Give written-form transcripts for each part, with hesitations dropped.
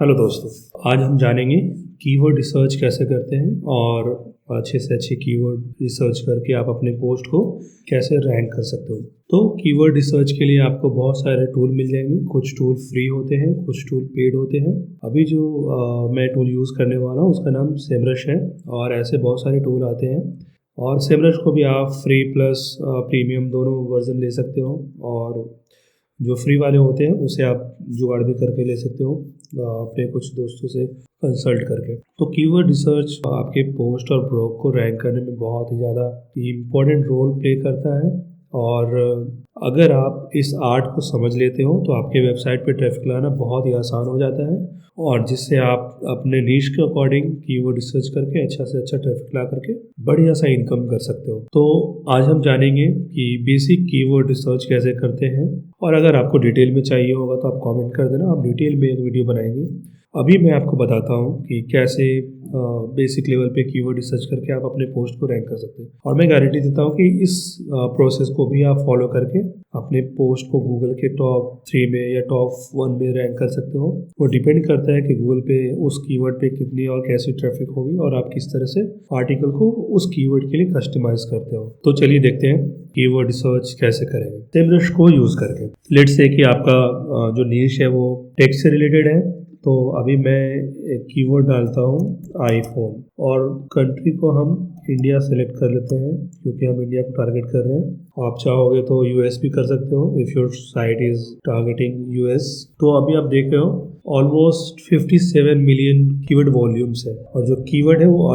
Hello दोस्तों, आज हम जानेंगे कीवर्ड रिसर्च कैसे करते हैं और अच्छे से अच्छे कीवर्ड रिसर्च करके आप अपने पोस्ट को कैसे रैंक कर सकते हो। तो कीवर्ड रिसर्च के लिए आपको बहुत सारे टूल मिल जाएंगे। कुछ टूल फ्री होते हैं, कुछ टूल पेड होते हैं। अभी जो मैं टूल यूज़ करने वाला हूँ उसका नाम सेमरश है और ऐसे बहुत सारे टूल आते हैं। और सेमरश को भी आप फ्री प्लस प्रीमियम दोनों वर्जन ले सकते हो और जो फ्री वाले होते हैं उसे आप जुगाड़ भी करके ले सकते हो अपने कुछ दोस्तों से कंसल्ट करके। तो कीवर्ड रिसर्च आपके पोस्ट और ब्लॉग को रैंक करने में बहुत ही ज़्यादा इम्पोर्टेंट रोल प्ले करता है और अगर आप इस आर्ट को समझ लेते हो तो आपके वेबसाइट पे ट्रैफिक लाना बहुत ही आसान हो जाता है और जिससे आप अपने नीश के अकॉर्डिंग कीवर्ड रिसर्च करके अच्छा से अच्छा ट्रैफिक ला करके बढ़िया सा इनकम कर सकते हो। तो आज हम जानेंगे कि बेसिक कीवर्ड रिसर्च कैसे करते हैं और अगर आपको डिटेल में चाहिए होगा तो आप कमेंट कर देना, हम डिटेल में एक वीडियो बनाएंगे। अभी मैं आपको बताता हूँ कि कैसे बेसिक लेवल पे कीवर्ड रिसर्च करके आप अपने पोस्ट को रैंक कर सकते हैं और मैं गारंटी देता हूँ कि इस प्रोसेस को भी आप फॉलो करके अपने पोस्ट को गूगल के टॉप 3 में या टॉप 1 में रैंक कर सकते हो। वो डिपेंड करता है कि गूगल पे उस कीवर्ड पे कितनी और कैसी ट्रैफिक होगी और आप किस तरह से आर्टिकल को उस कीवर्ड के लिए कस्टमाइज करते हो। तो चलिए देखते हैं कीवर्ड रिसर्च कैसे करेंगे सेमरश को यूज़ करके। लेट्स से कि आपका जो नीश है वो टेक्स्ट से रिलेटेड है। तो अभी मैं एक कीवर्ड डालता हूँ आईफोन और कंट्री को हम इंडिया सेलेक्ट कर लेते हैं क्योंकि हम इंडिया को टारगेट कर रहे हैं। आप चाहोगे तो यूएस भी कर सकते हो if your site is targeting US. तो अभी आप देख रहे हो ऑलमोस्ट 57 मिलियन कीवर्ड वॉल्यूम्स है और जो कीवर्ड है वो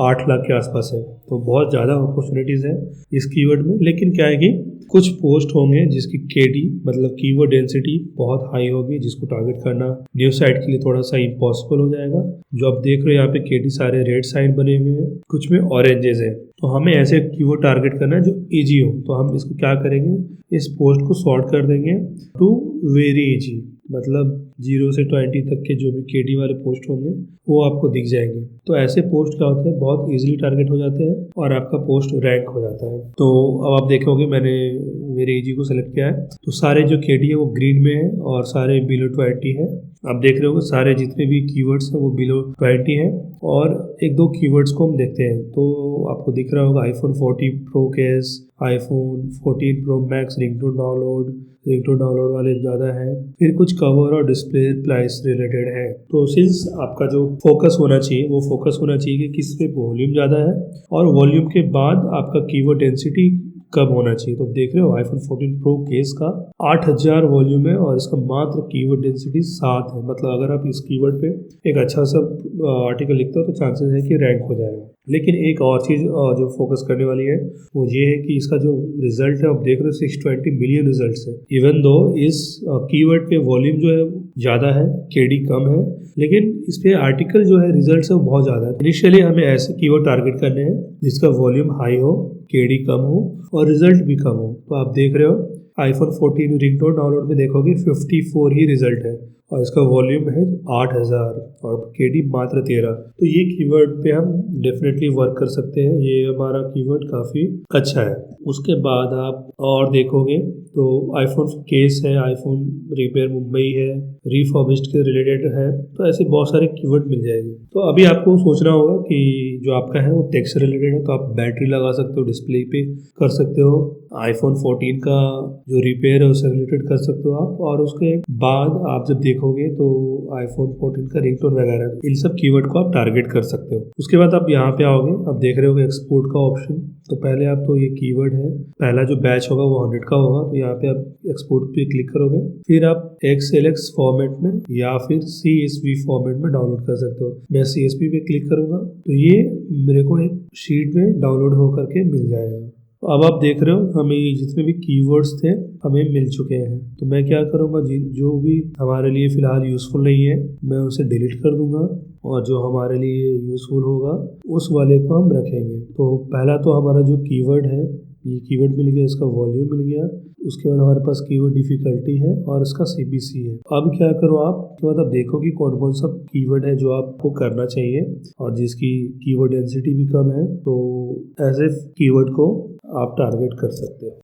8 लाख के आसपास है। तो बहुत ज़्यादा अपॉर्चुनिटीज़ है इस कीवर्ड में। लेकिन क्या है कि कुछ पोस्ट होंगे जिसकी केडी मतलब कीवर्ड डेंसिटी बहुत हाई होगी, जिसको टारगेट करना न्यू साइट के लिए थोड़ा सा इम्पॉसिबल हो जाएगा। जो आप देख रहे हो यहाँ पे केडी सारे रेड साइन बने हुए हैं, कुछ में ऑरेंजेस है। तो हमें ऐसे कीवर्ड टारगेट करना है जो इजी हो। तो हम इसको क्या करेंगे, इस पोस्ट को सॉर्ट कर देंगे टू वेरी इजी, मतलब 0 से 20 तक के जो भी केडी वाले पोस्ट होंगे वो आपको दिख जाएंगे। तो ऐसे पोस्ट क्या होते हैं, बहुत इजीली टारगेट हो जाते हैं और आपका पोस्ट रैंक हो जाता है। तो अब आप देखोगे मैंने वेरी इजी को सेलेक्ट किया है तो सारे जो केडी है वो ग्रीन में है और सारे बिलो 20 है। आप देख रहे हो सारे जितने भी कीवर्ड्स हैं वो बिलो 20 है। और एक दो कीवर्ड्स को हम देखते हैं तो आपको दिख रहा होगा iPhone 40 pro case, iPhone 14 pro max ringtone download वाले ज़्यादा है। फिर कुछ कवर और डिस्प्ले प्राइस रिलेटेड है। तो सिंस आपका जो फोकस होना चाहिए वो फोकस होना चाहिए कि किस पे वॉल्यूम ज़्यादा है और वॉल्यूम के बाद आपका कीवर्ड डेंसिटी कब होना चाहिए। तो देख रहे हो आईफोन 14 प्रो केस का 8000 वॉल्यूम है और इसका मात्र कीवर्ड डेंसिटी 7 है। मतलब अगर आप इस कीवर्ड पे एक अच्छा सा आर्टिकल लिखते हो तो चांसेस है कि रैंक हो जाएगा। लेकिन एक और चीज़ जो फोकस करने वाली है वो ये है कि इसका जो रिजल्ट है आप देख रहे हो 620 मिलियन रिजल्ट्स है। इवन दो इस कीवर्ड पे वॉल्यूम जो है ज़्यादा है, केडी कम है, लेकिन इस पे आर्टिकल जो है रिजल्ट्स है वो बहुत ज़्यादा है। इनिशियली हमें ऐसे कीवर्ड टारगेट करने हैं जिसका वॉल्यूम हाई हो, केडी कम हो और रिजल्ट भी कम हो। तो आप देख रहे हो आईफोन 14 रिंगटोन डाउनलोड में देखोगे 54 ही रिजल्ट है और इसका वॉल्यूम है 8000 और केडी मात्र 13। तो ये कीवर्ड पे हम डेफिनेटली वर्क कर सकते हैं, ये हमारा कीवर्ड काफ़ी अच्छा है। उसके बाद आप और देखोगे तो आईफोन केस है, आईफोन रिपेयर मुंबई है, रिफर्बिश्ड के रिलेटेड है। तो ऐसे बहुत सारे कीवर्ड मिल जाएंगे। तो अभी आपको सोचना होगा कि जो आपका है वो टेक से रिलेटेड है तो आप बैटरी लगा सकते हो, डिस्प्ले पे कर सकते हो। आईफोन 14 का जो रिपेयर है उससे रिलेटेड कर सकते हो आप। और उसके बाद आप जब देखोगे तो आईफोन 14 का रिंगटोन वगैरह इन सब कीवर्ड को आप टारगेट कर सकते हो। उसके बाद आप यहाँ पे आओगे, आप देख रहे हो एक्सपोर्ट का ऑप्शन। तो पहले आप तो ये कीवर्ड है, पहला जो बैच होगा वो 100 का होगा तो यहाँ पे आप एक्सपोर्ट पे क्लिक करोगे। फिर आप XLX फॉर्मेट में या फिर CSV फॉर्मेट में डाउनलोड कर सकते हो। मैं CSV पे क्लिक करूँगा तो ये मेरे को एक शीट में डाउनलोड होकर के मिल जाएगा। अब आप देख रहे हो हमें जितने भी कीवर्ड्स थे हमें मिल चुके हैं। तो मैं क्या करूँगा, जो भी हमारे लिए फ़िलहाल यूज़फुल नहीं है मैं उसे डिलीट कर दूँगा और जो हमारे लिए यूज़फुल होगा उस वाले को हम रखेंगे। तो पहला तो हमारा जो कीवर्ड है ये कीवर्ड मिल गया, इसका वॉल्यूम मिल गया। उसके बाद हमारे पास कीवर्ड डिफ़िकल्टी है और इसका CBC है। अब क्या करो आप, उसके बाद आप देखो कि कौन कौन सा कीवर्ड है जो आपको करना चाहिए और जिसकी कीवर्ड डेंसिटी भी कम है। तो ऐसे कीवर्ड को आप टारगेट कर सकते हो।